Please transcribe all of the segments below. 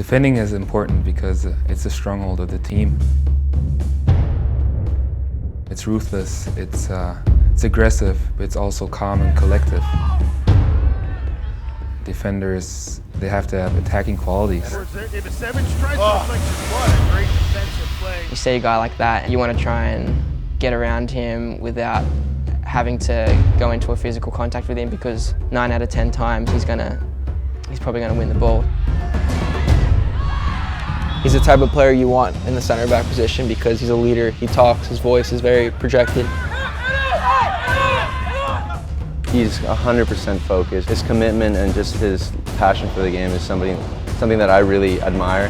Defending is important because it's the stronghold of the team. It's ruthless, it's aggressive, but it's also calm and collective. Defenders, they have to have attacking qualities. You see a guy like that, you want to try and get around him without having to go into a physical contact with him, because 9 out of 10 times he's probably going to win the ball. He's the type of player you want in the center back position because he's a leader, he talks, his voice is very projected. He's 100% focused. His commitment and just his passion for the game is something that I really admire.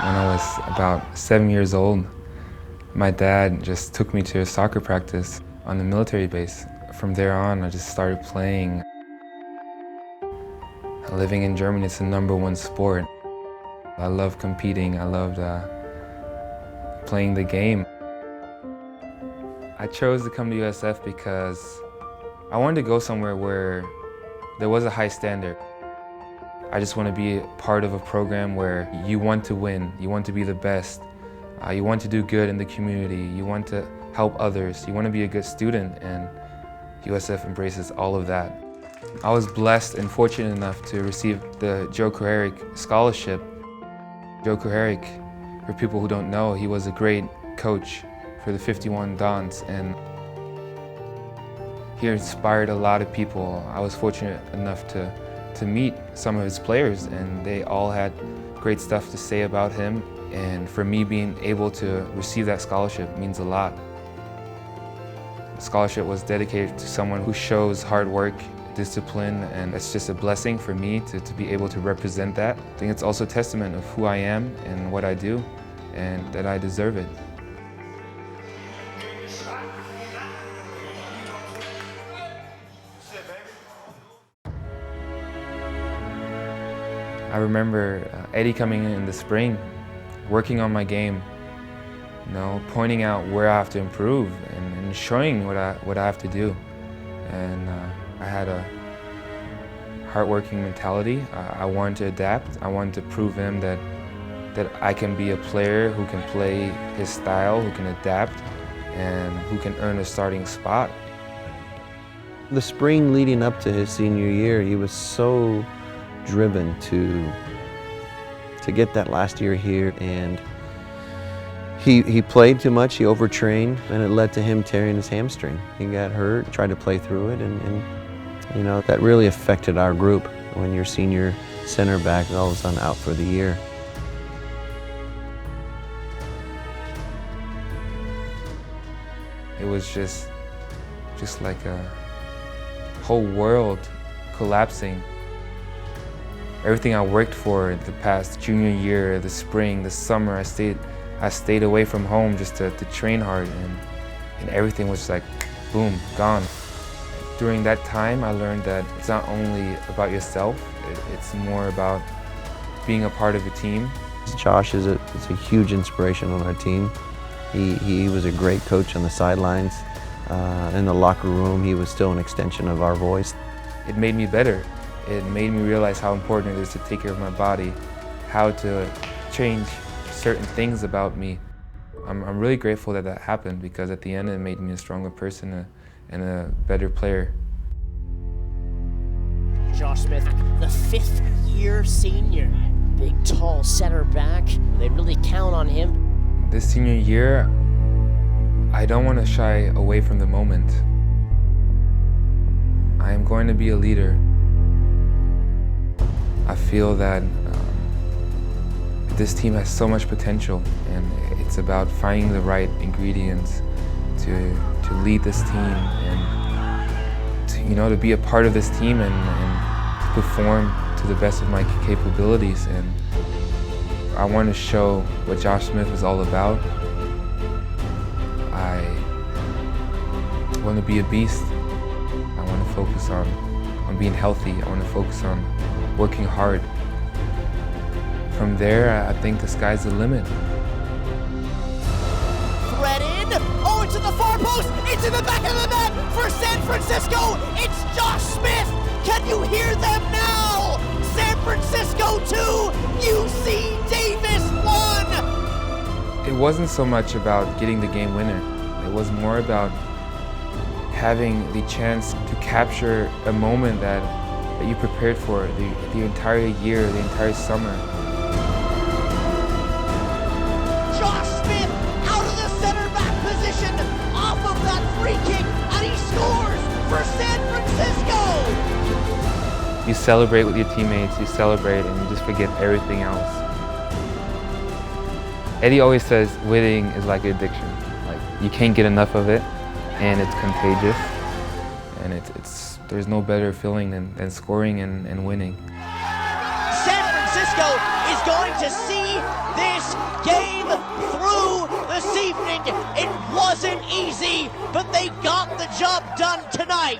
When I was about 7 years old, my dad just took me to a soccer practice on the military base. From there on, I just started playing. Living in Germany, it's the #1 sport. I love competing, I loved playing the game. I chose to come to USF because I wanted to go somewhere where there was a high standard. I just want to be part of a program where you want to win, you want to be the best, you want to do good in the community, you want to help others, you want to be a good student, and USF embraces all of that. I was blessed and fortunate enough to receive the Joe Kuharich scholarship. Joe Kuharich, for people who don't know, he was a great coach for the 51 Dons, and he inspired a lot of people. I was fortunate enough to meet some of his players, and they all had great stuff to say about him. And for me, being able to receive that scholarship means a lot. The scholarship was dedicated to someone who shows hard work, discipline, and it's just a blessing for me to be able to represent that. I think it's also a testament of who I am and what I do, and that I deserve it. I remember Eddie coming in the spring, working on my game, pointing out where I have to improve and showing what I have to do. And I had a hard-working mentality. I wanted to adapt. I wanted to prove him that I can be a player who can play his style, who can adapt, and who can earn a starting spot. The spring leading up to his senior year, he was so driven to get that last year here, and he played too much, he overtrained, and it led to him tearing his hamstring. He got hurt, tried to play through it, and that really affected our group when your senior center back is all of a sudden out for the year. It was just like a whole world collapsing. Everything I worked for the past junior year, the spring, the summer, I stayed away from home just to train hard, and everything was like, boom, gone. During that time, I learned that it's not only about yourself, it's more about being a part of a team. Josh is a huge inspiration on our team. He was a great coach on the sidelines. In the locker room, he was still an extension of our voice. It made me better. It made me realize how important it is to take care of my body, how to change certain things about me. I'm really grateful that happened, because at the end it made me a stronger person and a better player. Josh Smith, the 5th-year senior, big, tall center back. They really count on him. This senior year, I don't want to shy away from the moment. I am going to be a leader. I feel that this team has so much potential, and it's about finding the right ingredients to lead this team, and to be a part of this team and to perform to the best of my capabilities. And I want to show what Josh Smith is all about. I want to be a beast. I want to focus on being healthy. I want to focus on working hard. From there, I think the sky's the limit. Thread in, into the far post, into the back of the net for San Francisco. It's Josh Smith. Can you hear them now? San Francisco 2, UC Davis 1. It wasn't so much about getting the game winner. It was more about having the chance to capture a moment that you prepared for the entire year, the entire summer. Josh Smith out of the center back position off of that free kick, and he scores for San Francisco. You celebrate with your teammates, you celebrate, and you just forget everything else. Eddie always says winning is like an addiction. Like, you can't get enough of it, and it's contagious. And there's no better feeling than scoring and winning. San Francisco is going to see this game through this evening. It wasn't easy, but they got the job done tonight.